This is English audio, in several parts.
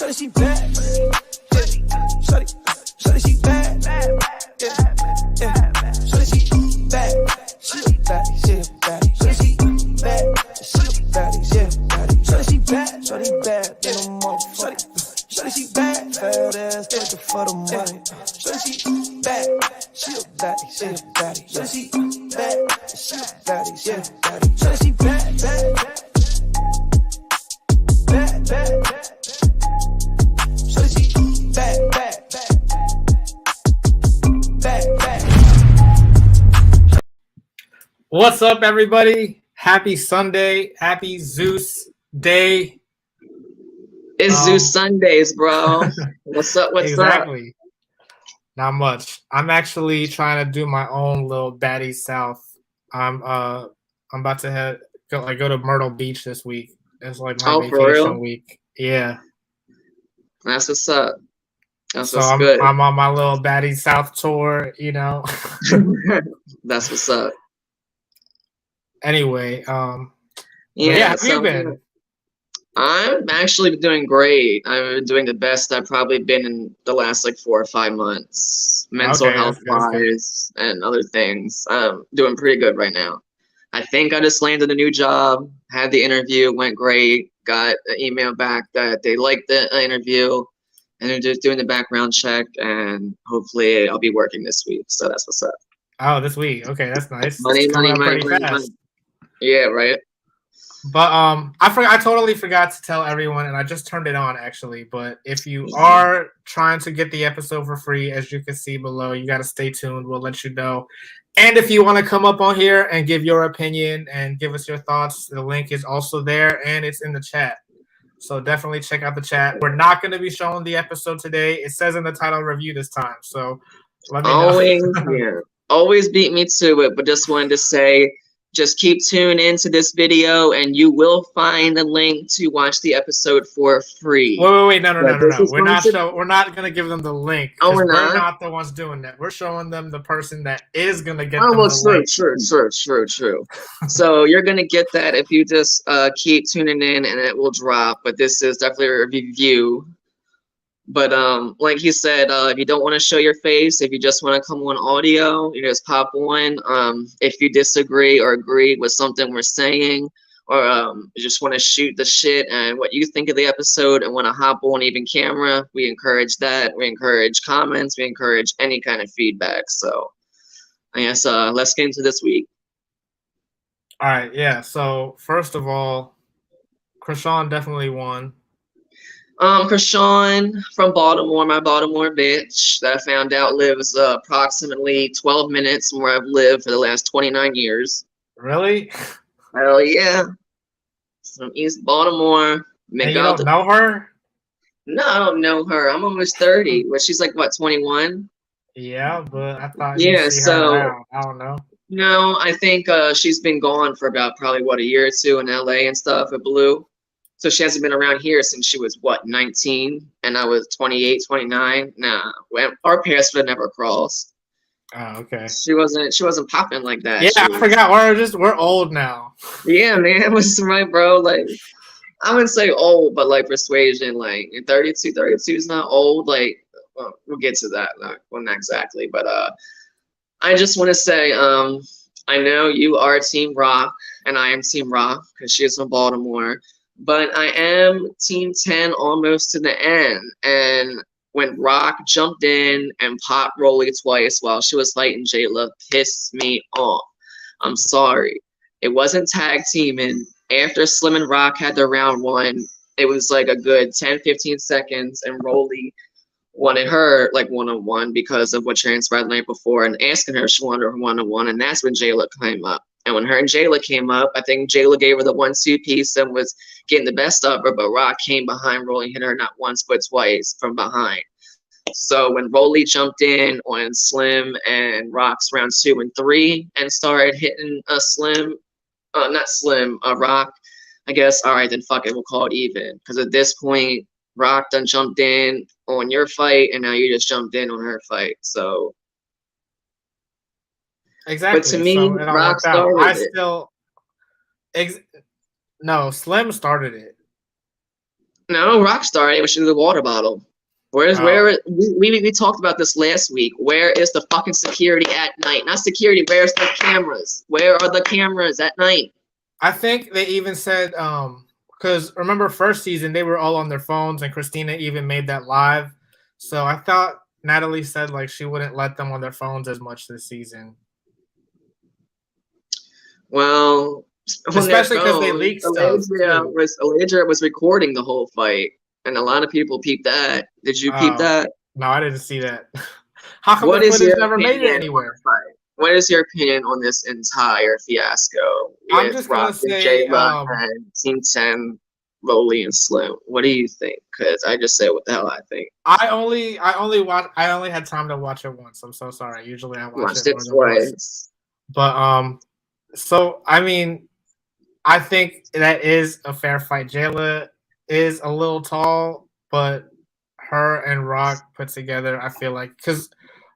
Shorty, she bad. Shorty, she bad. Yeah. Shorty, she bad. She a baddie, she a baddie. Shorty, she bad. She a baddie, yeah, baddie. Shorty, she bad. Shorty bad, then I'm off. Shorty, she bad. Fat ass, looking for the money. Shorty, she bad. She a baddie, she a baddie. Shorty, she bad. She a baddie, yeah, baddie. Shorty, she bad, bad. Shorty, she bad. What's up, everybody? Happy Sunday. Happy Zeus Day. It's Zeus Sundays, bro. What's up? Exactly. Not much. I'm actually trying to do my own little Baddies South. I'm about to go to Myrtle Beach this week. It's like my vacation week. Yeah. That's what's up. That's so what's good. I'm on my little Baddies South tour, you know. That's what's up. Anyway, yeah, have you been? I'm actually doing great. I've been doing the best I've probably been in the last 4 or 5 months, mental health wise and other things. I'm doing pretty good right now. I think I just landed a new job, had the interview, went great, got an email back that they liked the interview, and they're just doing the background check, and hopefully I'll be working this week. So that's what's up. Oh, this week. Okay, that's nice. Money. Yeah, right. But I totally forgot to tell everyone, and I just turned it on actually. But if you are trying to get the episode for free, as you can see below, you got to stay tuned. We'll let you know. And if you want to come up on here and give your opinion and give us your thoughts, the link is also there and it's in the chat. So definitely check out the chat. We're not going to be showing the episode today. It says in the title review this time. So let me know. Always beat me to it, but just wanted to say, just keep tuning into this video and you will find the link to watch the episode for free. Wait, no. We're not gonna give them the link. Oh, we're not the ones doing that. We're showing them the person that is gonna get them the link. True. So you're gonna get that if you just keep tuning in and it will drop. But this is definitely a review. But like he said, if you don't want to show your face, if you just want to come on audio, you just pop on. If you disagree or agree with something we're saying, or you just want to shoot the shit and what you think of the episode and want to hop on even camera, we encourage that. We encourage comments. We encourage any kind of feedback. So I guess let's get into this week. All right, yeah. So first of all, Krishan definitely won. Krishan from Baltimore, my Baltimore bitch that I found out lives approximately 12 minutes from where I've lived for the last 29 years. Really? Hell yeah. From East Baltimore. And you don't know her? No, I don't know her. I'm almost 30. But she's like, what, 21? Yeah, but I thought you see her around. I don't know. No, I think she's been gone for about probably, a year or two in LA and stuff at Blue. So she hasn't been around here since she was, 19? And I was 28, 29? Nah, our paths would have never crossed. Oh, okay. She wasn't popping like that. Yeah, I forgot. We're old now. Yeah, man. What's right, bro? Like, I wouldn't say old, but persuasion, 32 is not old. We'll get to that. Well, not exactly. But I just want to say, I know you are Team Rock, and I am Team Rock, because she is from Baltimore. But I am Team 10 almost to the end. And when Rock jumped in and popped Rolly twice while she was fighting Jayla, pissed me off. I'm sorry. It wasn't tag teaming. After Slim and Rock had their round one, it was a good 10, 15 seconds, and Rolly wanted her one-on-one because of what transpired the night before and asking her if she wanted her one-on-one, and that's when Jayla came up. And when her and Jayla came up, I think Jayla gave her the 1-2 piece and was getting the best of her, but Rock came behind Rolly, hit her not once but twice from behind. So when Rolly jumped in on Slim and Rock's round 2 and 3 and started hitting Rock, I guess, all right, then fuck it, we'll call it even. Because at this point, Rock done jumped in on your fight, and now you just jumped in on her fight. So exactly. But to me, Rock started it. No, Slim started it. No, Rockstar it was the water bottle. Where's Oh. where we talked about this last week. Where is the fucking security at night? Not security. Where's the cameras? Where are the cameras at night? I think they even said because remember first season they were all on their phones and Christina even made that live. So I thought Natalie said like she wouldn't let them on their phones as much this season. Well, Especially because they leaked stuff. Aladra was recording the whole fight, and a lot of people peeped that. Did you peep that? No, I didn't see that. How come What the is footage your never made it opinion anywhere? on the fight? What is your opinion on this entire fiasco I'm with just gonna Rock and say, Jayla and Team 10, Lowly and Slim? What do you think? Because I just say what the hell I think. I only had time to watch it once. I'm so sorry. Usually I watch Watched it it more than once. twice. But so I mean, I think that is a fair fight. Jayla is a little tall, but her and Rock put together, I feel like, because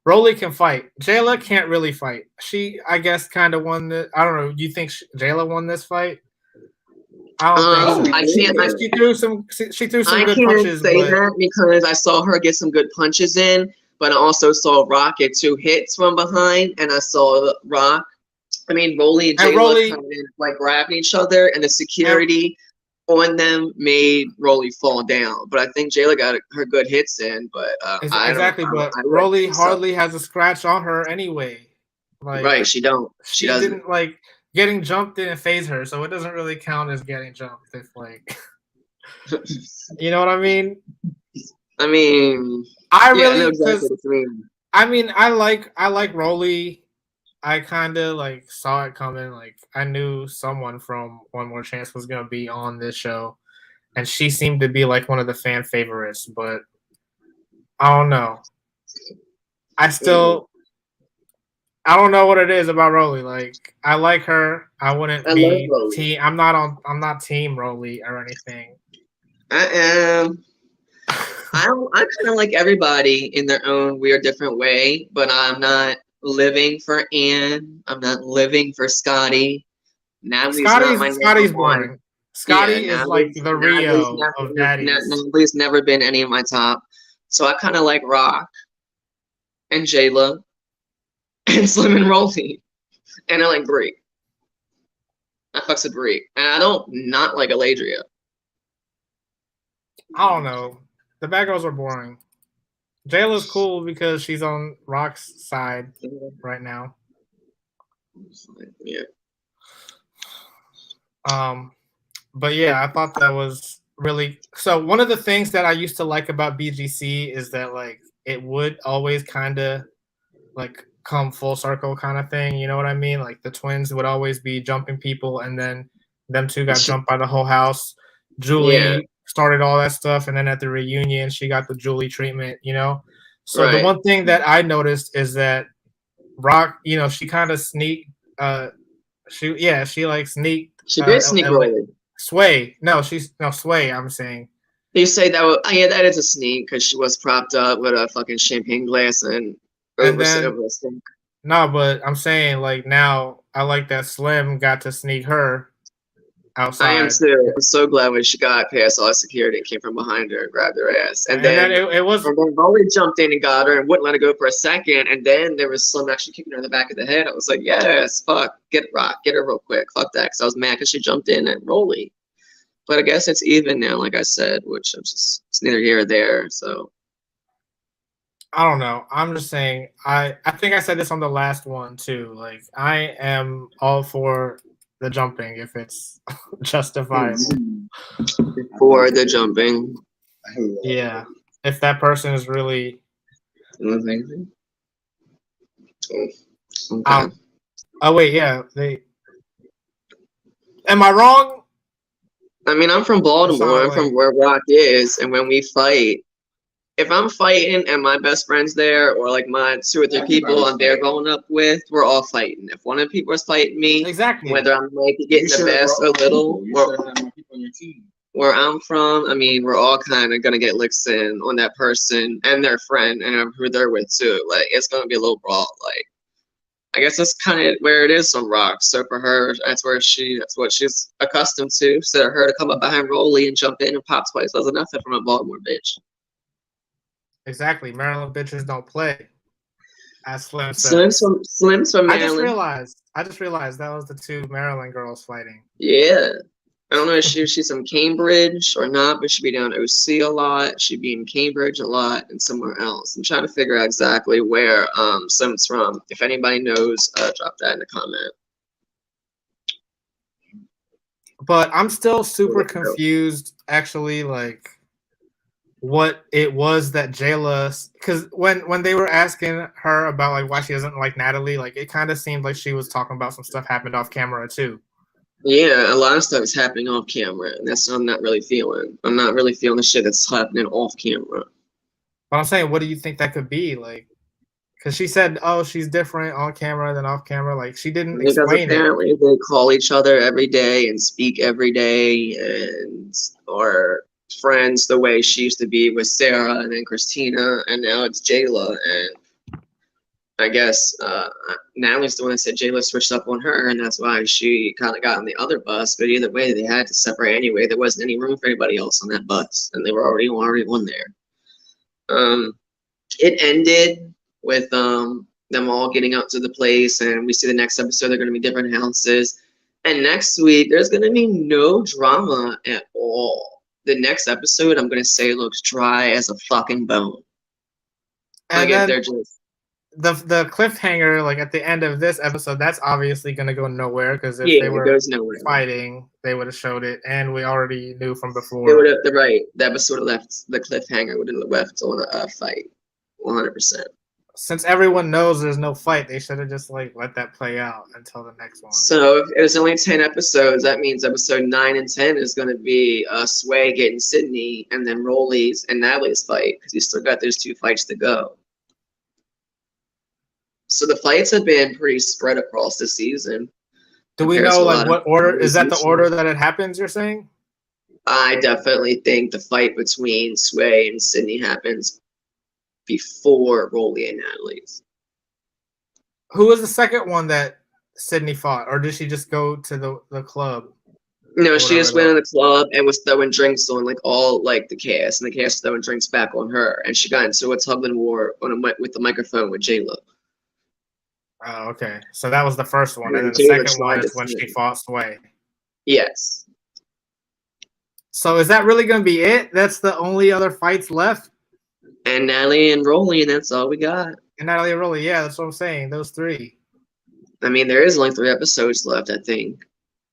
Rolly can fight. Jayla can't really fight. She, I guess, kind of won the. I don't know. Do you think Jayla won this fight? I don't think so. I can't. She threw some. She threw some I good can't punches. say But that because I saw her get some good punches in, but I also saw Rock get 2 hits from behind, and I saw Rock. I mean, Rolly and Jayla kind of like grabbing each other, and the security on them made Rolly fall down. But I think Jayla got her good hits in. But exactly. But Rolly hardly has a scratch on her anyway. Like, right, she don't. She doesn't. Didn't like getting jumped didn't phase her, so it doesn't really count as getting jumped. If like, you know what I mean? I mean, I really know exactly what you mean. I mean, I like Rolly. I kind of like saw it coming. Like I knew someone from One More Chance was gonna be on this show, and she seemed to be like one of the fan favorites. But I don't know. I don't know what it is about Rolly. Like I like her. I wouldn't be team. I'm not team Rolly or anything. I am. I kind of like everybody in their own weird, different way, but I'm not living for Ann. I'm not living for Scotty. Scotty's boring. Scotty is like the Rio of Baddies. Natalie's never been any of my top. So I kind of like Rock and Jayla and Slim and Rolly. And I like Brie. I fucks with Brie. And I don't not like Aladria. I don't know. The bad girls are boring. Jayla's cool because she's on Rock's side right now. Yeah. But yeah, I thought that was really so. One of the things that I used to like about BGC is that like it would always kind of like come full circle kind of thing. You know what I mean? Like the twins would always be jumping people, and then them two got jumped by the whole house. Julie started all that stuff, and then at the reunion, she got the Julie treatment. You know, so the one thing that I noticed is that Rock, you know, she kind of sneaked. She like sneaked. She did sneak Rolly. Sway. Sway, I'm saying. You say that was, that is a sneak because she was propped up with a fucking champagne glass and no, but I'm saying like now I like that Slim got to sneak her outside. I am too. I'm so glad when she got past all security and came from behind her and grabbed her ass. And then Rolly jumped in and got her and wouldn't let her go for a second. And then there was Slim actually kicking her in the back of the head. I was like, yes, fuck, get Rock, get her real quick. Fuck that. Because I was mad because she jumped in at Rolly. But I guess it's even now, like I said, which it's neither here or there. So I don't know. I'm just saying. I think I said this on the last one too. Like I am all for the jumping if it's justifiable. For the jumping. Yeah. If that person is really. Okay. Oh wait, yeah. Am I wrong? I mean, I'm from Baltimore. I'm from where Rock is, and when we fight, if I'm fighting and my best friend's there, or like my 2 or 3 people I'm there growing up with, we're all fighting. If one of the people is fighting me, whether I'm like getting the best or little, where I'm from, I mean, we're all kind of gonna get licks in on that person and their friend and who they're with too. Like it's gonna be a little brawl. Like I guess that's kind of where it is on Rock. So for her, that's what she's accustomed to. So her to come up behind Rolly and jump in and pop twice wasn't nothing from a Baltimore bitch. Exactly. Maryland bitches don't play. As Slim Slim's says. from I just Maryland. realized that was the two Maryland girls fighting. Yeah. I don't know if she's from Cambridge or not, but she'd be down OC a lot. She'd be in Cambridge a lot and somewhere else. I'm trying to figure out exactly where Slim's from. If anybody knows, drop that in the comment. But I'm still super confused, actually, like what it was that Jayla, because when they were asking her about like why she doesn't like Natalie, like it kind of seemed like she was talking about some stuff happened off camera too. Yeah, a lot of stuff is happening off camera, and that's what I'm not really feeling. I'm not really feeling the shit that's happening off camera. But I'm saying, what do you think that could be? Like, because she said, oh, she's different on camera than off camera. Like, she didn't Because explain it. apparently they call each other every day and speak every day and are friends the way she used to be with Sarah and then Christina, and now it's Jayla. And I guess Natalie's the one that said Jayla switched up on her, and that's why she kind of got on the other bus. But either way, they had to separate anyway. There wasn't any room for anybody else on that bus, and they were already on there. It ended with them all getting up to the place, and we see the next episode they're going to be different houses. And next week there's going to be no drama at all. The next episode, I'm going to say, looks dry as a fucking bone. And like then the cliffhanger, like at the end of this episode, that's obviously going to go nowhere because if they were fighting, they would have showed it, and we already knew from before. They would have, the episode left, the cliffhanger would have left on a fight, 100%. Since everyone knows there's no fight, they should have just like let that play out until the next one. So if there's only 10 episodes, that means episode 9 and 10 is going to be Sway getting Sydney, and then Rolly's and Natalie's fight, because you still got those 2 fights to go. So the fights have been pretty spread across the season. Do we know like what order? Is that the order that it happens, you're saying? I definitely think the fight between Sway and Sydney happens before Rolly and Natalie's. Who was the second one that Sydney fought? Or did she just go to the club? No, she just went in the club and was throwing drinks on like all like the cast, and the cast throwing drinks back on her, and she got into a tug and war with the microphone with J-Lo. Oh, okay. So that was the first one, and then the second one is when she fought Sway. Yes. So is that really going to be it? That's the only other fights left? And Natalie and Rolly, and that's all we got. And Natalie and Rolly, yeah, that's what I'm saying. Those 3. I mean, there is only 3 episodes left, I think.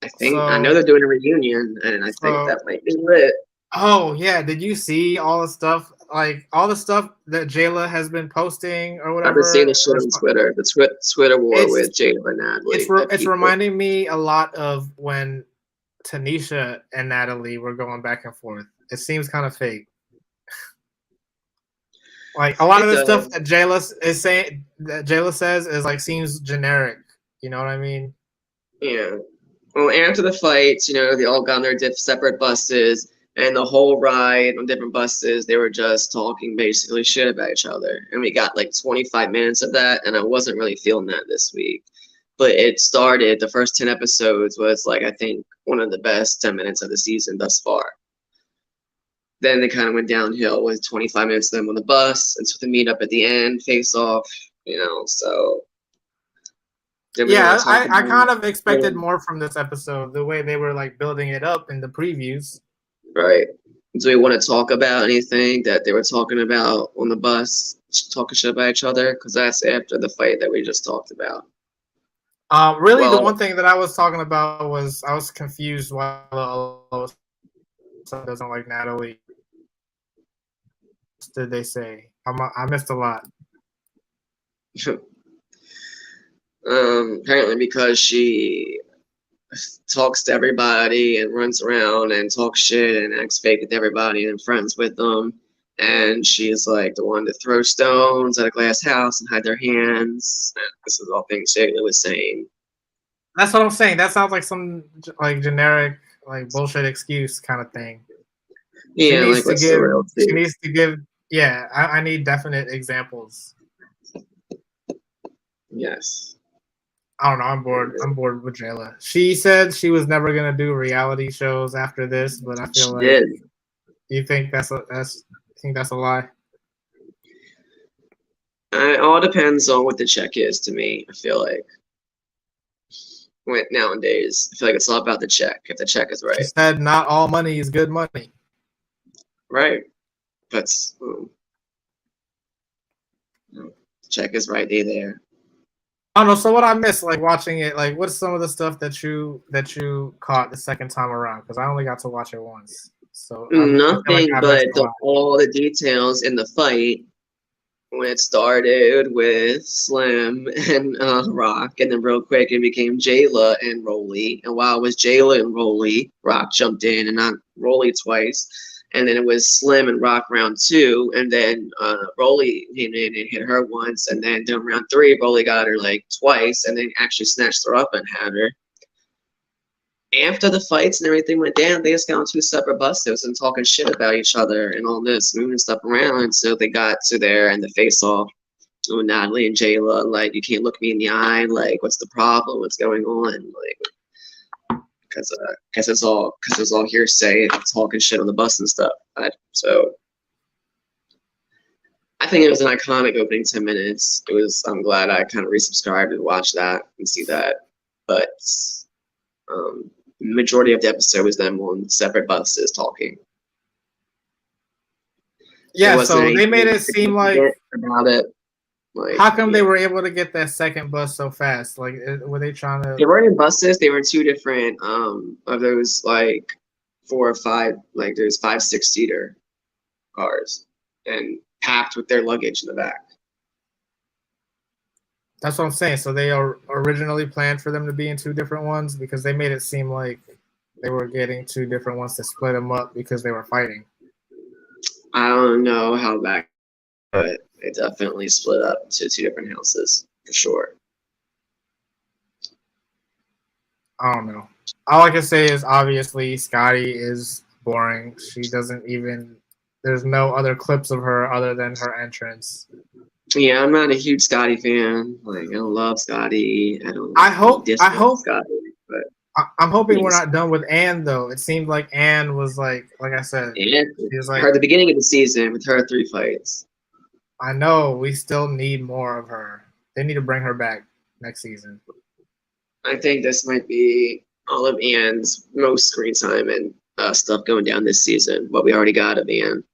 I know they're doing a reunion, and I think that might be lit. Oh, yeah. Did you see all the stuff? Like, all the stuff that Jayla has been posting or whatever? I've been seeing the shit on Twitter. The Twitter war with Jayla and Natalie. It's reminding me a lot of when Tanisha and Natalie were going back and forth. It seems kind of fake. Like, a lot of the stuff that Jayla says is like seems generic. You know what I mean? Yeah. Well, after the fights, they all got on their separate buses, and the whole ride on different buses, they were just talking basically shit about each other. And we got like 25 minutes of that, and I wasn't really feeling that this week. But it started, the first 10 episodes was like, I think, one of the best 10 minutes of the season thus far. Then they kind of went downhill with 25 minutes of them on the bus, and so the meetup at the end, face off, so. Yeah, I kind of expected more from this episode, the way they were like building it up in the previews. Right. Do we want to talk about anything that they were talking about on the bus, talking shit about each other? Because that's after the fight that we just talked about. The one thing that I was talking about was I was confused why Lois doesn't like Natalie. What did they say? I missed a lot. Apparently because she talks to everybody and runs around and talks shit and acts fake with everybody and friends with them, and she's like the one to throw stones at a glass house and hide their hands. And this is all things Jayla was saying. That's what I'm saying. That sounds like some like generic like bullshit excuse kind of thing. Yeah, she needs to give. Yeah, I need definite examples. Yes. I don't know. I'm bored. I'm bored with Jayla. She said she was never gonna do reality shows after this, but I feel She like did. you think that's a lie. It all depends on what the check is to me. I feel like nowadays, I feel like it's all about the check. If the check is She right, said not all money is good money. right? That's the check is right. They there. I don't know. So what I missed, like watching it, like what's some of the stuff that you caught the second time around? Because I only got to watch it once, so I feel like Nothing I missed but a lot. all the details in the fight when it started with Slim and Rock, and then real quick it became Jayla and Rolly. And while it was Jayla and Rolly, Rock jumped in and not Rolly twice. And then it was Slim and Rock round two, and then Rolly came in and hit her once, and then during round three, Rolly got her like twice, and then actually snatched her up and had her. After the fights and everything went down, they just got on two separate buses and talking shit about each other and all this, moving stuff around. And so they got to there and the face off with Natalie and Jayla, like, you can't look me in the eye, like, what's the problem? What's going on? Like, because it's all hearsay and talking shit on the bus and stuff. So I think it was an iconic opening 10 minutes. I'm glad I kind of resubscribed and watched that and see that. But majority of the episode was them on separate buses talking. Yeah, so they made it seem like about it. Like, how come they were able to get that second bus so fast? Like, were they trying to? They weren't in buses. They were in two different of those like 4 or 5, like there's 5, 6-seater cars, and packed with their luggage in the back. That's what I'm saying. So they are originally planned for them to be in two different ones because they made it seem like they were getting two different ones to split them up because they were fighting. I don't know how that, but it definitely split up to two different houses for sure. I don't know. All I can say is obviously Scotty is boring. She doesn't even. There's no other clips of her other than her entrance. Yeah, I'm not a huge Scotty fan. Like, I don't love Scotty. I hope Scotty, but I'm hoping we're not done with Anne though. It seemed like Anne was like I said, and she was like her at the beginning of the season with her 3 fights. I know we still need more of her. They need to bring her back next season. I think this might be all of Anne's most screen time and stuff going down this season. What we already got of Anne.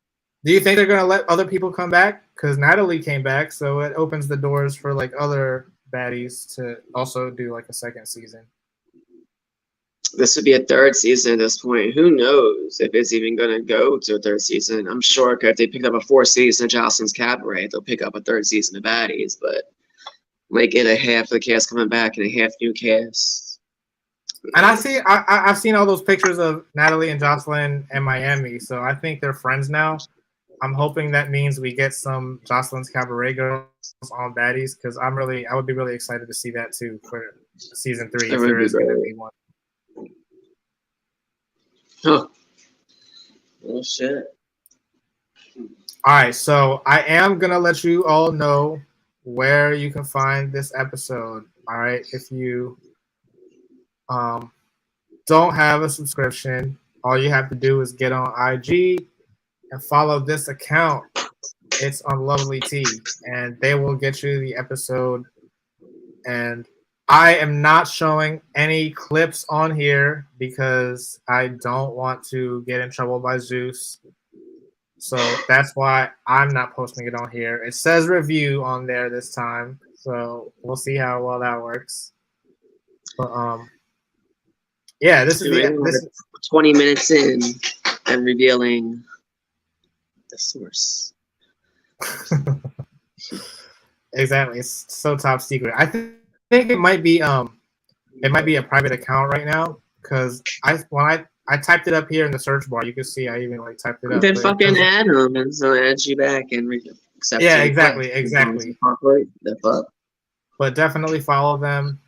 Do you think they're gonna let other people come back? Because Natalie came back, so it opens the doors for like other baddies to also do like a second season. This would be a 3rd season at this point. Who knows if it's even going to go to a 3rd season? I'm sure if they picked up a 4th season of Jocelyn's Cabaret, they'll pick up a 3rd season of Baddies, but might get a half of the cast coming back and a half new cast. And I've seen all those pictures of Natalie and Jocelyn in Miami, so I think they're friends now. I'm hoping that means we get some Jocelyn's Cabaret girls on Baddies because I would be really excited to see that too for season 3 if there is going to be one. Huh. Oh shit. All right, so I am gonna let you all know where you can find this episode. All right, if you don't have a subscription, all you have to do is get on IG and follow this account. It's on Lovely Tea, and they will get you the episode. And I am not showing any clips on here because I don't want to get in trouble by Zeus. So that's why I'm not posting it on here. It says review on there this time, so we'll see how well that works. But yeah, this is 20 minutes in and revealing the source. Exactly. It's so top secret. I think it might be a private account right now because when I typed it up here in the search bar, you can see I even like typed it up. Then fucking add them and so add you back and accept. Yeah, exactly. The fuck. But definitely follow them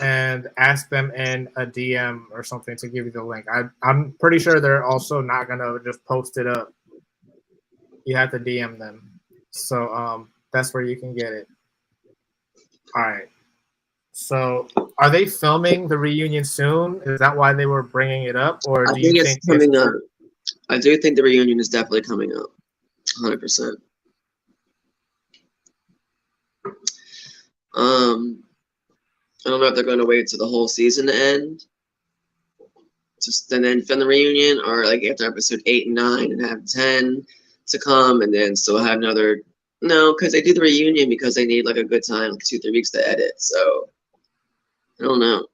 and ask them in a DM or something to give you the link. I'm pretty sure they're also not gonna just post it up. You have to DM them. So that's where you can get it. All right. So, are they filming the reunion soon? Is that why they were bringing it up, or I do you think it's think coming up. I do think the reunion is definitely coming up. 100%. I don't know if they're going to wait till the whole season to end, just and then film the reunion, or like after episode 8 and 9 and have 10 to come, and then still have another. No, because they do the reunion because they need like a good time, like 2-3 weeks to edit. So I don't know.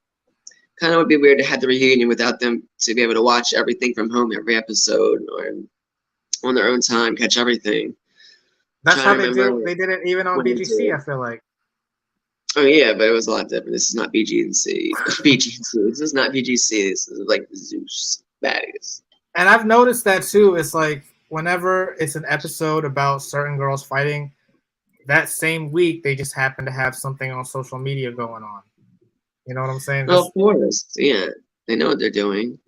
Kind of would be weird to have the reunion without them to be able to watch everything from home every episode or on their own time, catch everything. that's how Trying to they do? remember They did it even on when they BGC. did. I feel like. Oh yeah, but it was a lot different. This is not BGC. BGC. This is not BGC. This is like Zeus Baddies. And I've noticed that too. It's like whenever it's an episode about certain girls fighting, that same week they just happen to have something on social media going on. You know what I'm saying? Oh, of course, yeah. They know what they're doing.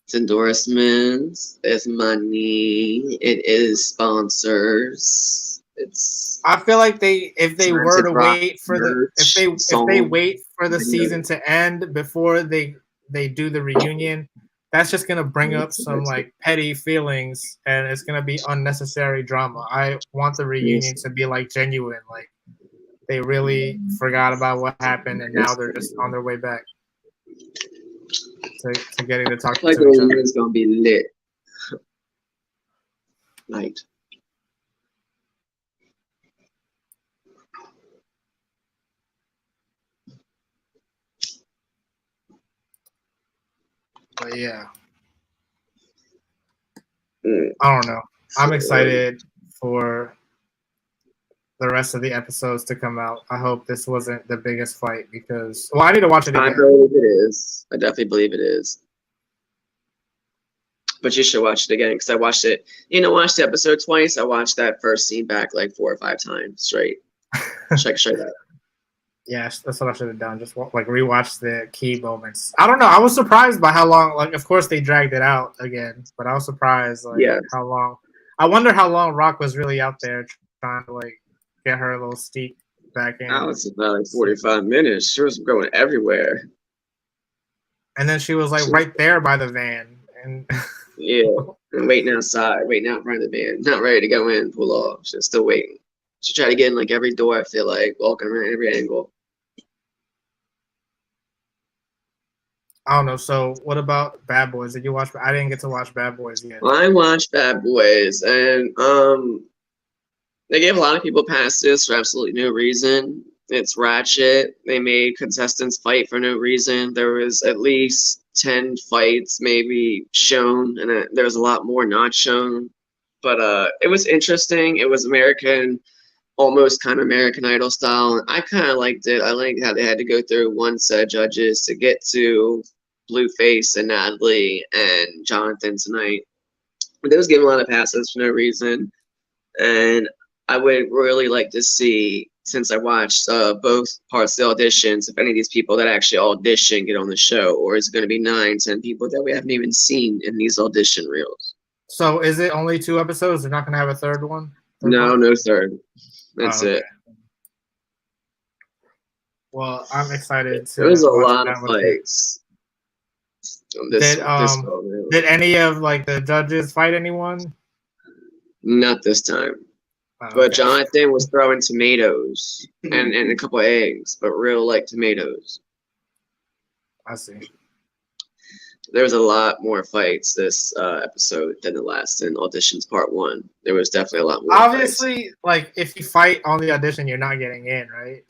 It's endorsements. It's money. It is sponsors. It's. I feel like if they Time were to to drop wait for merch, if they songs. wait for the I know. season to end before they do the reunion, that's just gonna bring up some like petty feelings, and it's gonna be unnecessary drama. I want the reunion to be like genuine, like they really forgot about what happened and now they're just on their way back to getting to talk Like to the each other. reunion's gonna be lit. Right. But yeah, Mm. I don't know. I'm excited for the rest of the episodes to come out. I hope this wasn't the biggest fight because, well, I need to watch it I again. believe it is. I definitely believe it is. But you should watch it again because I watched it. Watched the episode twice. I watched that first scene back like 4 or 5 times straight. Check that. Yeah, that's what I should have done. Just like rewatch the key moments. I don't know. I was surprised by how long. Like, of course they dragged it out again, but I was surprised like how long. I wonder how long Rock was really out there trying to like get her little steep back in. Oh, it's about like 45 minutes. She was going everywhere. And then she was like right there by the van, and yeah, and waiting outside, waiting out front of the van, not ready to go in, pull off. She's still waiting. She tried to get in like every door. I feel like walking around every angle. I don't know. So, what about Bad Boys? Did you watch? I didn't get to watch Bad Boys yet. Well, I watched Bad Boys, and they gave a lot of people passes for absolutely no reason. It's ratchet. They made contestants fight for no reason. There was at least 10 fights maybe shown, and there was a lot more not shown. But it was interesting. It was American, almost kind of American Idol style. And I kind of liked it. I liked how they had to go through one set of judges to get to Blueface and Natalie and Jonathan tonight. But they was giving a lot of passes for no reason. And I would really like to see, since I watched both parts of the auditions, if any of these people that actually audition get on the show, or is it going to be 9-10 people that we haven't even seen in these audition reels? So is it only 2 episodes? They're not going to have a third one? No third. That's it. Well, I'm excited to. There was a lot of fights. Did any of like the judges fight anyone? Not this time. Okay. But Jonathan was throwing tomatoes and a couple of eggs, but real like tomatoes. I see. There was a lot more fights this episode than the last in auditions part 1. There was definitely a lot more. Obviously, fights. Like if you fight on the audition, you're not getting in, right?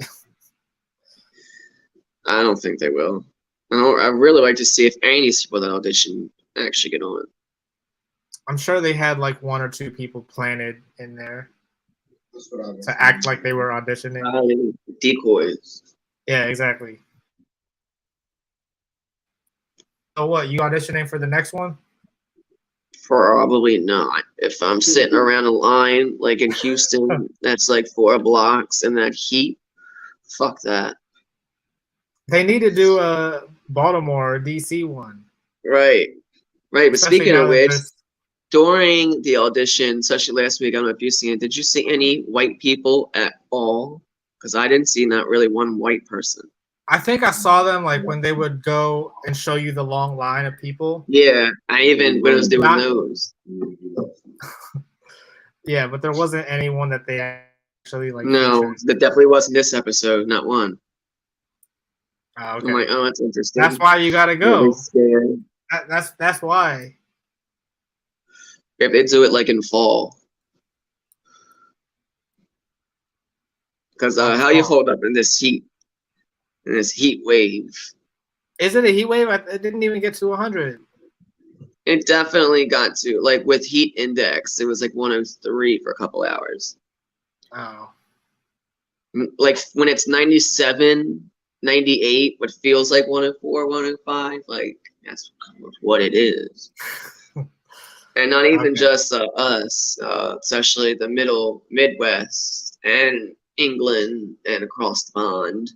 I don't think they will. I really like to see if any of these people that audition actually get on. I'm sure they had like 1 or 2 people planted in there to act like they were auditioning. Decoys. Yeah, exactly. So what, you auditioning for the next one? Probably not. If I'm sitting around a line like in Houston, that's like 4 blocks in that heat, fuck that. They need to do a Baltimore or DC one. Right. But Especially speaking of which, there's- during the audition, especially last week, I don't know if you've seen it, did you see any white people at all? Because I didn't see not really one white person. I think I saw them like when they would go and show you the long line of people. Yeah, I even when I was doing Not- those. Yeah, but there wasn't anyone that they actually like No, featured. that definitely wasn't this episode. Not one. Oh, okay. I'm like, oh, that's interesting. That's why you gotta Really go. scary. That's why. If they do it like in fall. Because how you hold up in this heat wave? Is it a heat wave? It didn't even get to 100. It definitely got to like with heat index. It was like 103 for a couple hours. Oh. Like when it's 97, 98, what feels like 104, 105, like that's what it is. And not even just us, especially the Midwest and England and across the pond.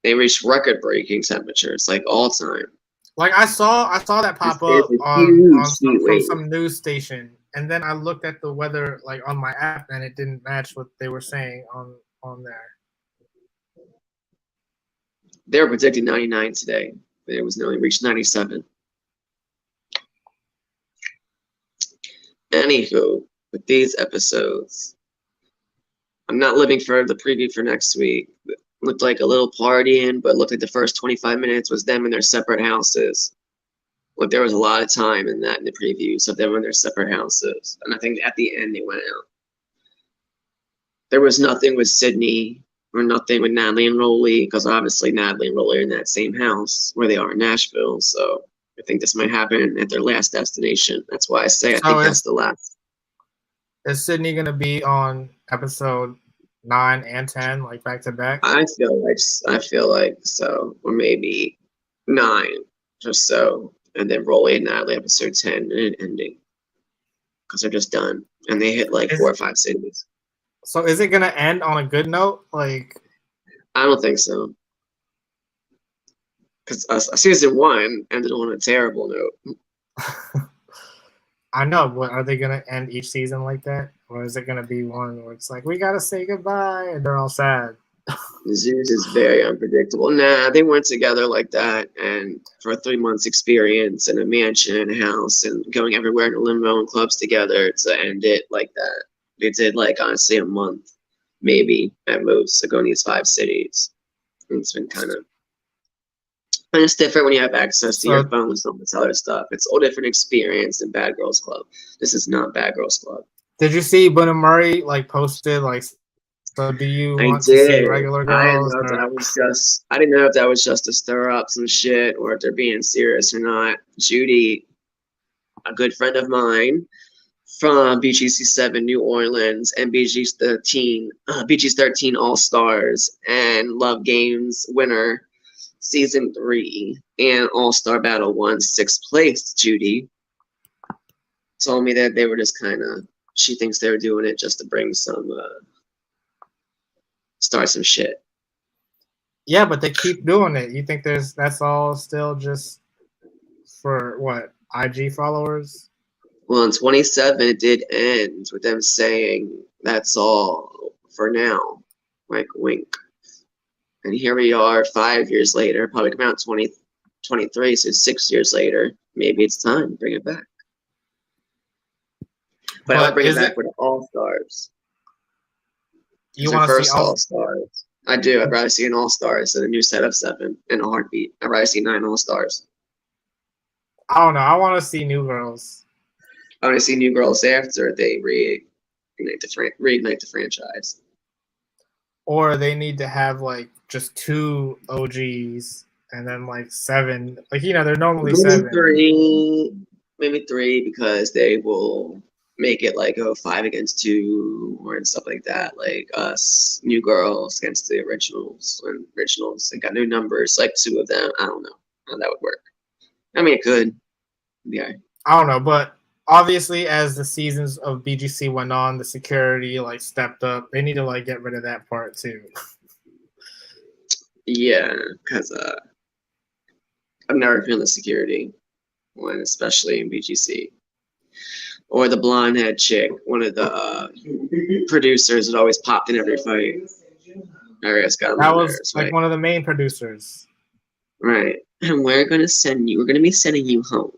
They reach record-breaking temperatures, like all time. Like I saw that pop It's up a on heat from wave. some news station, and then I looked at the weather like on my app, and it didn't match what they were saying on there. They were predicting 99 today, but it was only reached 97. Anywho, with these episodes, I'm not living for the preview for next week. It looked like a little partying, but looked like the first 25 minutes was them in their separate houses. Look, there was a lot of time in that in the previews of them in their separate houses. And I think at the end they went out. There was nothing with Sydney or nothing with Natalie and Rolly, because obviously Natalie and Rolly are in that same house where they are in Nashville. So I think this might happen at their last destination. That's why I say I think that's the last. Is Sydney gonna be on episode 9 and 10, like back to back? I feel like so, or maybe 9, just so, and then Rolly and Natalie episode 10 and ending, because they're just done and they hit like 4 or 5 cities. So is it gonna end on a good note? Like, I don't think so, because season 1 ended on a terrible note. I know, but are they gonna end each season like that, or is it gonna be one where it's like we gotta say goodbye and they're all sad? Zeus is very unpredictable. Nah, they went together like that, and for 3 months experience in a mansion and a house and going everywhere in a limo and clubs together to end it like that. They did like honestly a month, maybe at most, to go in these 5 cities. And it's been kind of, and it's different when you have access to your phone and some of this other stuff. It's a whole different experience than Bad Girls Club. This is not Bad Girls Club. Did you see Bunna Murray like posted like? So do you want to see regular girls? I didn't know if that was just to stir up some shit or if they're being serious or not. Judy, a good friend of mine from BGC7 New Orleans and BG's 13 All Stars and Love Games winner, season 3 and All Star Battle 1 6th place. Judy told me that they were just kind of. She thinks they were doing it just to bring some. Start some shit. Yeah, but they keep doing it. You think that's all still just for what, IG followers? Well, in 27, it did end with them saying that's all for now. Like wink. And here we are 5 years later, probably come out 2023, so 6 years later. Maybe it's time to bring it back. But I would bring it back with All Stars. You want to see All Stars? I do. I'd rather see an All Stars than a new set of 7 in a heartbeat. I'd rather see 9 All Stars. I don't know. I want to see New Girls. I want to see New Girls after they reignite the franchise. Or they need to have like just 2 OGs and then like 7. Like, you know, they're normally maybe 7. Maybe 3 because they will make it like 5 against 2 or and stuff like that. Like us, New Girls against the originals. And originals, they got new numbers, like 2 of them. I don't know how that would work. I mean, it could. Yeah. I don't know, but obviously as the seasons of BGC went on, the security like stepped up. They need to like get rid of that part too. Yeah, because I've never feeling the security one, especially in BGC. Or the blonde head chick, one of the producers that always popped in every fight. Arias got him That on was theirs, like right? one of the main producers. Right. And we're gonna send you. We're gonna be sending you home.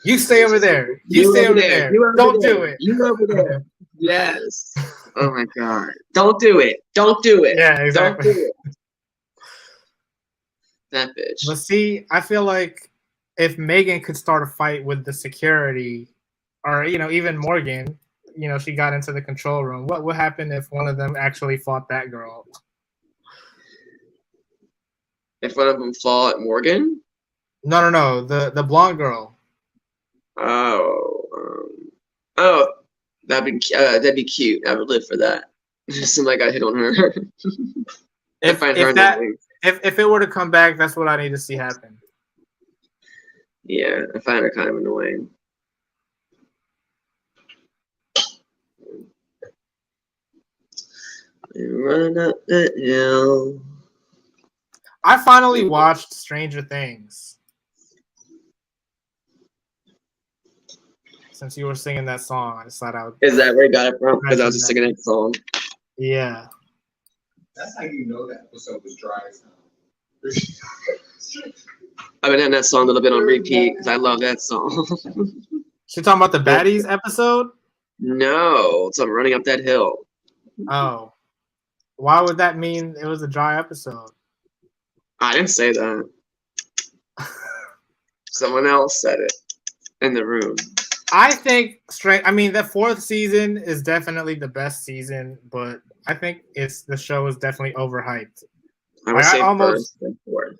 You stay over there. You You stay over over there. there. You over Don't there. do it. You over there. Yes. Oh my God. Don't do it. Don't do it. Yeah, Don't exactly. do it. That bitch. But see, I feel like if Megan could start a fight with the security, or even Morgan, she got into the control room. What would happen if one of them actually fought that girl? If one of them fought Morgan? No, the blonde girl. Oh, that'd be cute. I would live for that. Somebody got hit on her. I find her annoying. If it were to come back, that's what I need to see happen. Yeah, I find her kind of annoying. Run up that hill. I finally watched Stranger Things. Since you were singing that song, I decided I would. Is that where you got it from? Because I was just singing that song. Yeah. That's how you know that episode was dry as hell. I've been having that song a little bit on repeat because I love that song. She talking about the Baddies episode? No, it's I'm running up that hill. Oh. Why would that mean it was a dry episode? I didn't say that. Someone else said it in the room. I think the fourth season is definitely the best season, but I think the show is definitely overhyped. I would say first and fourth.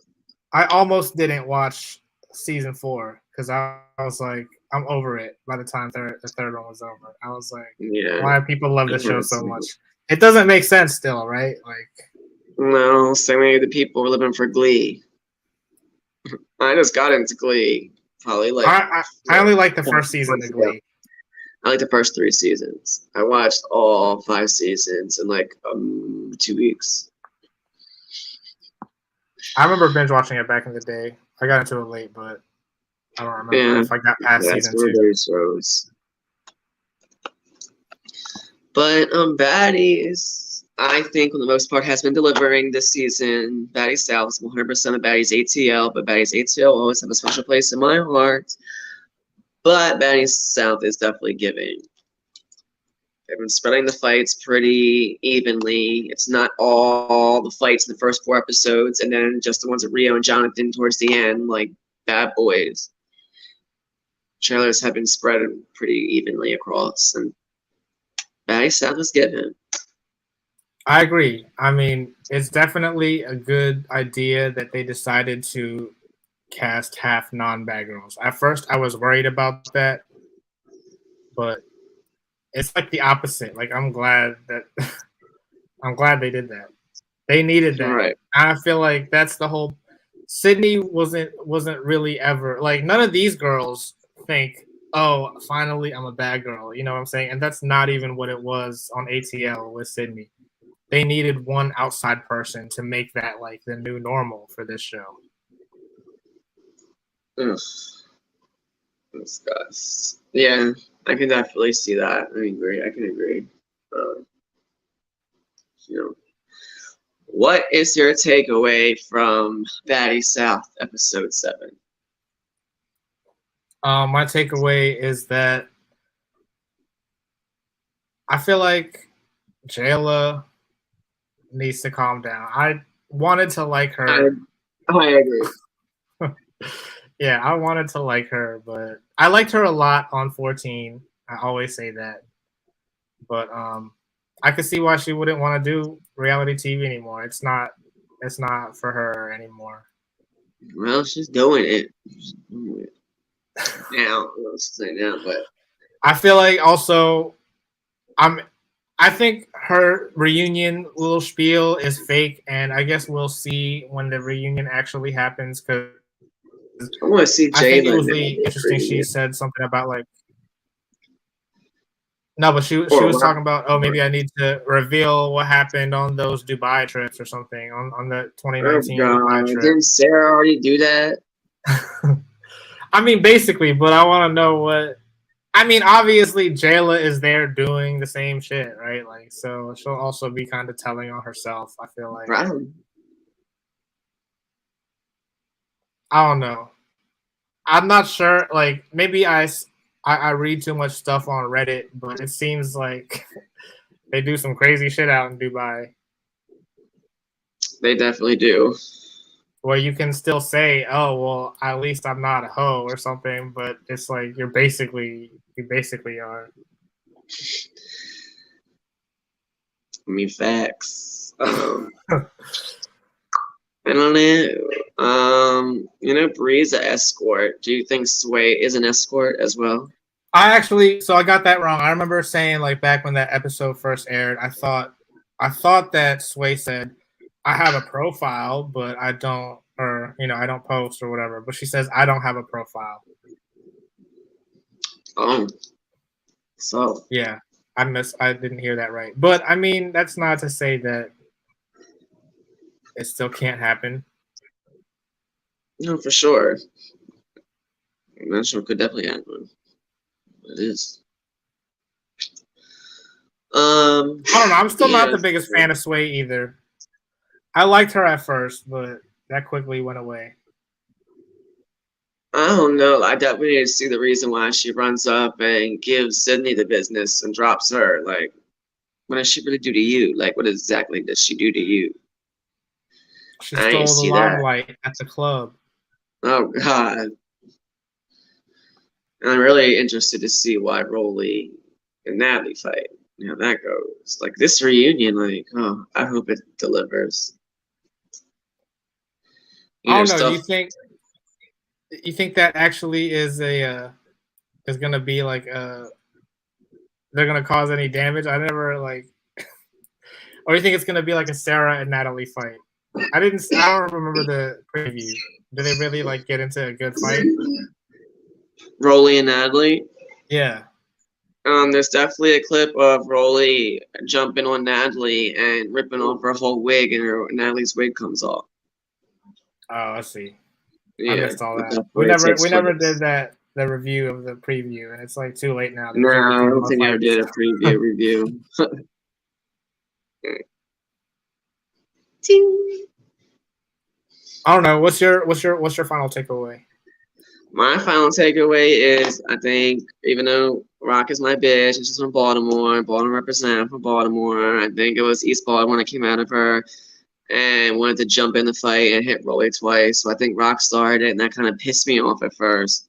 I almost didn't watch season 4 because I was like, I'm over it by the time the third one was over. I was like, why do people love the show so much? It doesn't make sense still, right? Like, no, same way the people were living for Glee. I just got into Glee. Probably like I only like the first season of Glee. I like the first 3 seasons. I watched all 5 seasons in like 2 weeks. I remember binge watching it back in the day. I got into it late, but I don't remember if I got past season 2. Shows. But Baddies, I think for the most part has been delivering this season. Baddies South is 100% of Baddies ATL, but Baddies ATL will always have a special place in my heart. But Baddies South is definitely giving. They've been spreading the fights pretty evenly. It's not all the fights in the first 4 episodes, and then just the ones with Rio and Jonathan towards the end, like Bad Boys. Trailers have been spread pretty evenly across, and Baddies South is giving. I agree. I mean, it's definitely a good idea that they decided to cast half non-bad girls. At first, I was worried about that, but it's like the opposite. Like, I'm glad they did that. They needed that. Right. I feel like that's the whole. Sydney wasn't really ever like none of these girls think, oh, finally I'm a bad girl. You know what I'm saying? And that's not even what it was on ATL with Sydney. They needed one outside person to make that like the new normal for this show. Discuss. Yeah, I can definitely see that. I can agree. What is your takeaway from Baddies South episode 7? My takeaway is that I feel like Jayla needs to calm down. I wanted to like her. I agree. Yeah, I wanted to like her, but I liked her a lot on 14. I always say that. But I could see why she wouldn't want to do reality TV anymore. It's not for her anymore. Well, she's doing it. Now, let's say now, but I feel like also I think her reunion little spiel is fake, and I guess we'll see when the reunion actually happens because I want to see Jayla. I think it was really interesting. She said something about like no, but she was talking about, oh, maybe I need to reveal what happened on those Dubai trips or something on the 2019 Dubai trip. Didn't Sarah already do that? I mean, basically, but I want to know what. I mean, obviously, Jayla is there doing the same shit, right? Like, so she'll also be kind of telling on herself. I feel like. Right. I don't know. I'm not sure. Like, maybe I read too much stuff on Reddit, but it seems like they do some crazy shit out in Dubai. They definitely do. Where you can still say, "Oh, well, at least I'm not a hoe" or something, but it's like you basically are. I mean, facts. I don't know. Bree's an escort. Do you think Sway is an escort as well? I got that wrong. I remember saying like back when that episode first aired, I thought that Sway said, "I have a profile, but I don't, or I don't post or whatever." But she says, "I don't have a profile." Oh, so Yeah, I didn't hear that right. But I mean, that's not to say that it still can't happen. no, for sure. That sure could definitely happen. It is. I don't know. I'm still not Yeah. the biggest fan of Sway either. I liked her at first, but that quickly went away. I don't know. I definitely need to see the reason why she runs up and gives Sydney the business and drops her. Like, what does she really do to you? Like, what exactly does she do to you? She I didn't stole the see that. limelight at the club. Oh God. I'm really interested to see why Rolly and Natalie fight. You know, that goes. Like this reunion, like, oh, I hope it delivers. I don't know. Stuff. You think that actually is is gonna be like they're gonna cause any damage? I never like, or you think it's gonna be like a Sarah and Natalie fight? I don't remember the preview. Did they really like get into a good fight? Rolly and Natalie. Yeah. There's definitely a clip of Rolly jumping on Natalie and ripping off her whole wig, and Natalie's wig comes off. Oh, I see. Yeah, I missed all that. that's We where it never takes place. did the review of the preview, and it's like too late now. They No, usually I do don't more think I ever fights. did a preview review. I don't know. What's your final takeaway? My final takeaway is I think even though Rock is my bitch, and she's from Baltimore, Baltimore represent from Baltimore. I think it was East Baltimore that came out of her and wanted to jump in the fight and hit Rolly twice. So I think Rock started, and that kind of pissed me off at first.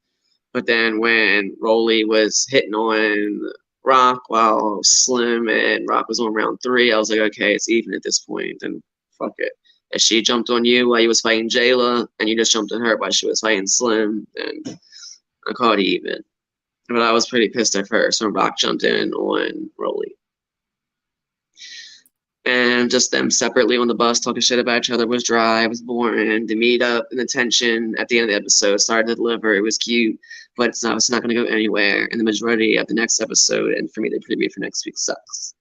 But then when Rolly was hitting on Rock while Slim and Rock was on round 3, I was like, okay, it's even at this point, and fuck it. If she jumped on you while you was fighting Jayla, and you just jumped on her while she was fighting Slim, then I called it even. But I was pretty pissed at first when Rock jumped in on Rolly. And just them separately on the bus talking shit about each other was dry, it was boring. The meetup and the tension at the end of the episode started to deliver. It was cute, but it's not going to go anywhere. And the majority of the next episode, and for me, the preview for next week sucks.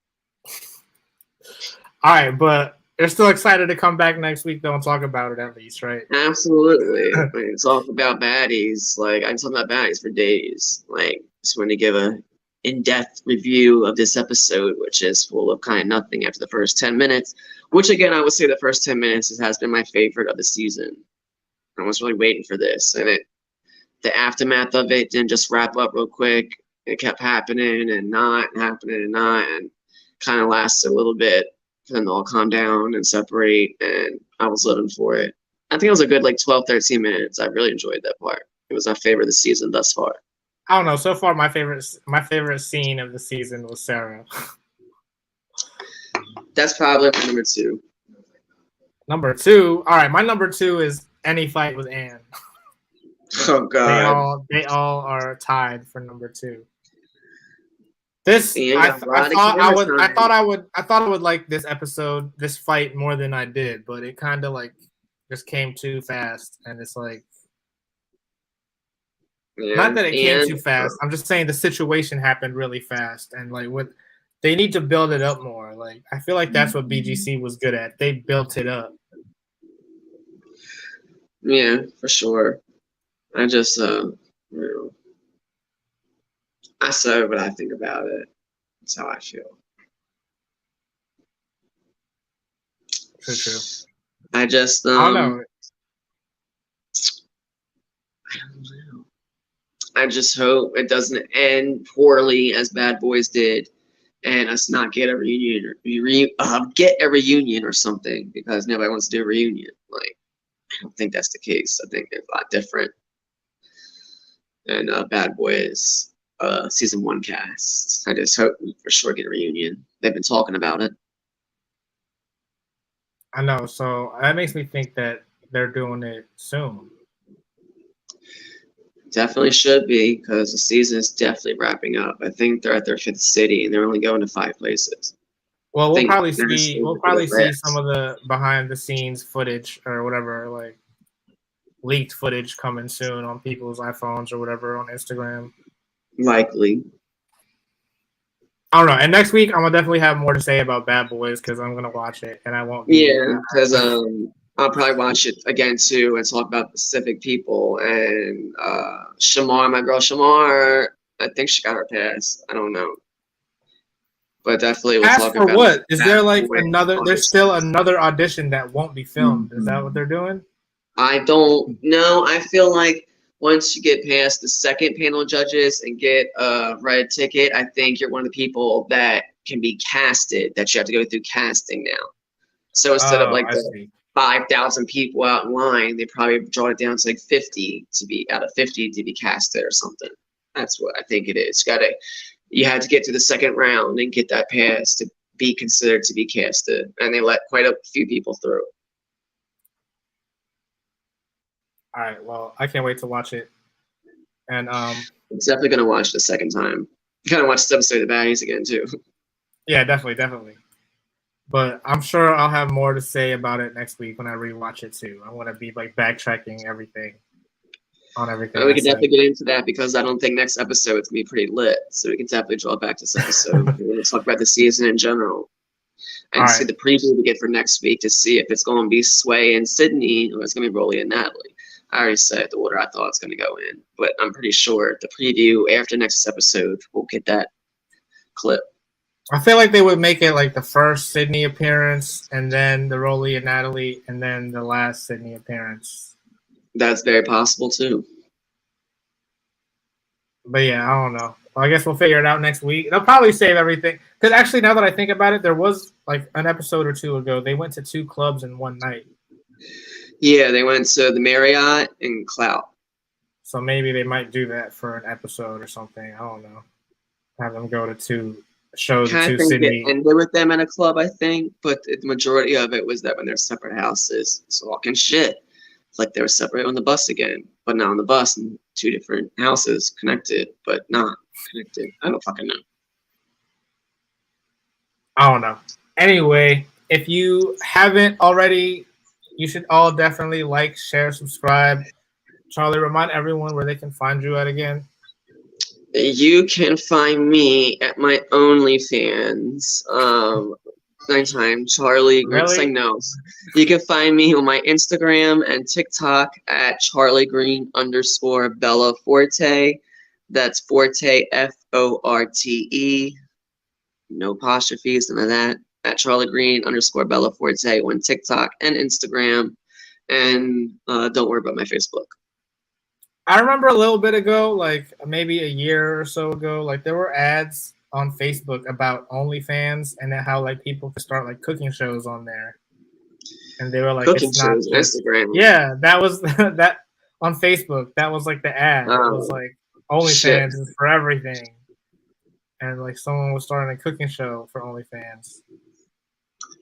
All right, but they're still excited to come back next week, though, and talk about it at least, right? Absolutely. Talk about baddies. Like, I can talk about baddies for days. Like, just want to give a in-depth review of this episode, which is full of kind of nothing after the first 10 minutes, which again, I would say the first 10 minutes has been my favorite of the season. I was really waiting for this, and the aftermath of it didn't just wrap up real quick. It kept happening and not happening and not, and kind of lasted a little bit for them to all calm down and separate, and I was living for it. I think it was a good 12, 13 minutes. I really enjoyed that part. It was my favorite of the season thus far. I don't know. So far, my favorite scene of the season was Sarah. That's probably my number 2. Number 2. All right, my number 2 is any fight with Anne. Oh God. They all are tied for number 2. This I thought I would like this episode, this fight more than I did, but it kind of just came too fast, and it's like. Yeah, not that it came too fast. I'm just saying the situation happened really fast, and they need to build it up more. Like I feel like that's what BGC was good at. They built it up. Yeah, for sure. I just I say what I think about it. That's how I feel. True. I just I don't know. I don't know. I just hope it doesn't end poorly as Bad Boys did, and us not get a reunion or get a reunion or something because nobody wants to do a reunion. Like, I don't think that's the case. I think it's a lot different. And Bad Boys season 1 cast. I just hope we for sure get a reunion. They've been talking about it. I know. So that makes me think that they're doing it soon. Definitely should be because the season is definitely wrapping up. I think they're at their 5th city and they're only going to 5 places. Well, we'll probably see. Nashville We'll would be probably the see last. some of the behind the scenes footage or whatever, like leaked footage coming soon on people's iPhones or whatever on Instagram. Likely. I don't know. And next week, I'm gonna definitely have more to say about Bad Boys because I'm gonna watch it and I won't be. Yeah, because I'll probably watch it again too and talk about specific people. And Shamar, my girl Shamar, I think she got her pass. I don't know. But definitely we'll Ask talk for about what? Is there Bad like Boys another? There's audition. still another audition that won't be filmed. Is that what they're doing? I don't know. I feel like once you get past the second panel of judges and get a red ticket, I think you're one of the people that can be casted, that you have to go through casting now. So instead of Oh, like I the see. 5,000 people out in line, they probably draw it down to like 50 to be out of 50 to be casted or something. That's what I think it is. You had to get to the second round and get that pass to be considered to be casted, and they let quite a few people through. All right. Well, I can't wait to watch it. And I'm definitely gonna watch it the second time. Kind of watch this episode of Baddies again too. yeah, definitely. But I'm sure I'll have more to say about it next week when I rewatch it too. I want to be like backtracking everything on everything. We can definitely get into that because I don't think next episode is gonna be pretty lit. So we can definitely draw back to this episode. We're gonna talk about the season in general and see the preview we get for next week to see if it's going to be Sway and Sydney or it's going to be Rolly and Natalie. I already said the order I thought it's going to go in, but I'm pretty sure the preview after next episode we'll get that clip. I feel like they would make it like the first Sydney appearance, and then the Rolly and Natalie, and then the last Sydney appearance. That's very possible too. But yeah, I don't know. Well, I guess we'll figure it out next week. They'll probably save everything. Because actually, now that I think about it, there was like an episode or two ago. They went to 2 clubs in one night. Yeah, they went to the Marriott and Clout. So maybe they might do that for an episode or something. I don't know. Have them go to 2 shows, I 2 think Sydney. it ended with them in a club, I think, but the majority of it was that when they're separate houses, it's talking shit. It's like they were separate on the bus again, but not on the bus in 2 different houses, connected, but not connected. I don't fucking know. I don't know. Anyway, if you haven't already, you should all definitely like, share, subscribe. Charlie, remind everyone where they can find you at again. You can find me at my OnlyFans. Anytime, Charlie. Really? Saying no. You can find me on my Instagram and TikTok at CharlieGreen_Bella Forte. That's Forte FORTE. No apostrophes, none of that. At CharlieGreen_Bella Forte on TikTok and Instagram. And don't worry about my Facebook. I remember a little bit ago, like maybe a year or so ago, like there were ads on Facebook about OnlyFans and how like people could start like cooking shows on there, and they were like, Cooking "It's not shows, just Instagram." yeah." That was that on Facebook. That was like the ad. It was like OnlyFans is for everything, and like someone was starting a cooking show for OnlyFans,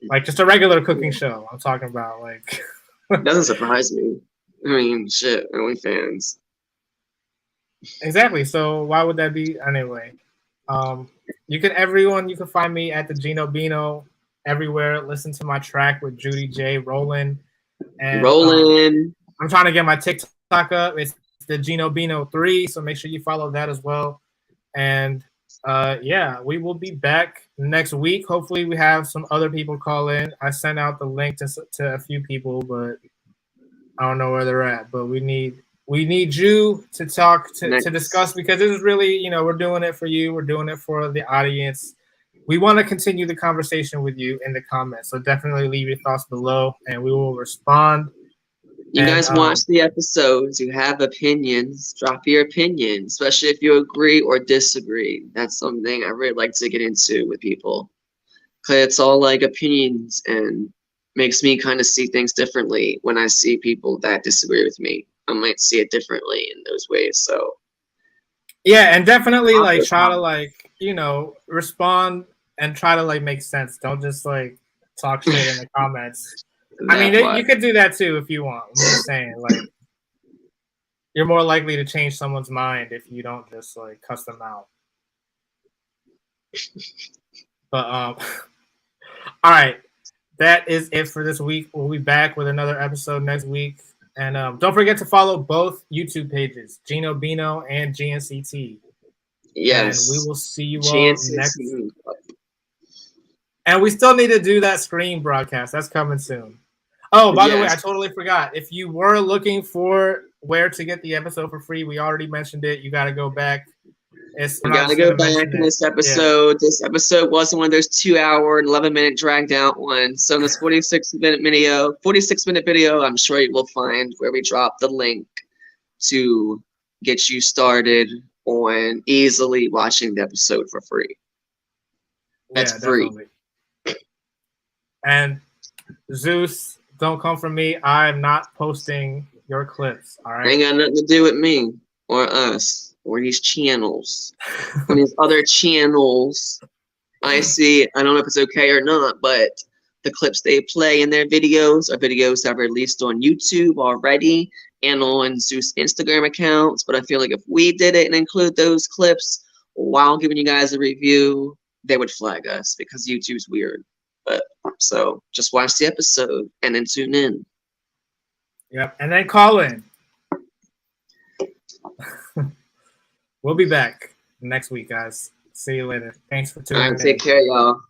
like just a regular cooking show. I'm talking about like. Doesn't surprise me. I mean, shit, OnlyFans. Exactly. So why would that be anyway? You can find me at the Gino Bino everywhere. Listen to my track with Judy J Roland. And I'm trying to get my TikTok up. It's the Gino Bino 3, so make sure you follow that as well. And yeah, we will be back next week. Hopefully we have some other people call in. I sent out the link to a few people, but I don't know where they're at. But we need we need you to talk to Next. discuss, because this is really, we're doing it for you. We're doing it for the audience. We want to continue the conversation with you in the comments. So definitely leave your thoughts below and we will respond. You guys watch the episodes. You have opinions. Drop your opinion, especially if you agree or disagree. That's something I really like to get into with people. Because it's all like opinions and makes me kind of see things differently when I see people that disagree with me. I might see it differently in those ways. So yeah, and definitely like try to like, respond and try to like make sense. Don't just like talk shit in the comments. I mean, you could do that too if you want. I'm just saying, like, you're more likely to change someone's mind if you don't just like cuss them out. But all right, that is it for this week. We'll be back with another episode next week. And don't forget to follow both YouTube pages, Gino Bino and GNCT. yes, and we will see you all next. And we still need to do that screen broadcast. That's coming soon. Oh, by the way, I totally forgot. If you were looking for where to get the episode for free, we already mentioned it. You got to go back. You got to go back in this episode. Yeah. This episode wasn't one of those 2 hour and 11-minute dragged out ones. So in this 46-minute video, I'm sure you will find where we drop the link to get you started on easily watching the episode for free. That's free. Definitely. And Zeus, don't come from me. I'm not posting your clips. All right. Ain't got nothing to do with me or us or these channels. And these other channels, I don't know if it's okay or not, but the clips they play in their videos are videos that were released on YouTube already and on Zeus Instagram accounts. But I feel like if we did it and include those clips while giving you guys a review, they would flag us because YouTube's weird. But so just watch the episode and then tune in. Yep, and then call in. We'll be back next week, guys. See you later. Thanks for tuning in. Take care, y'all.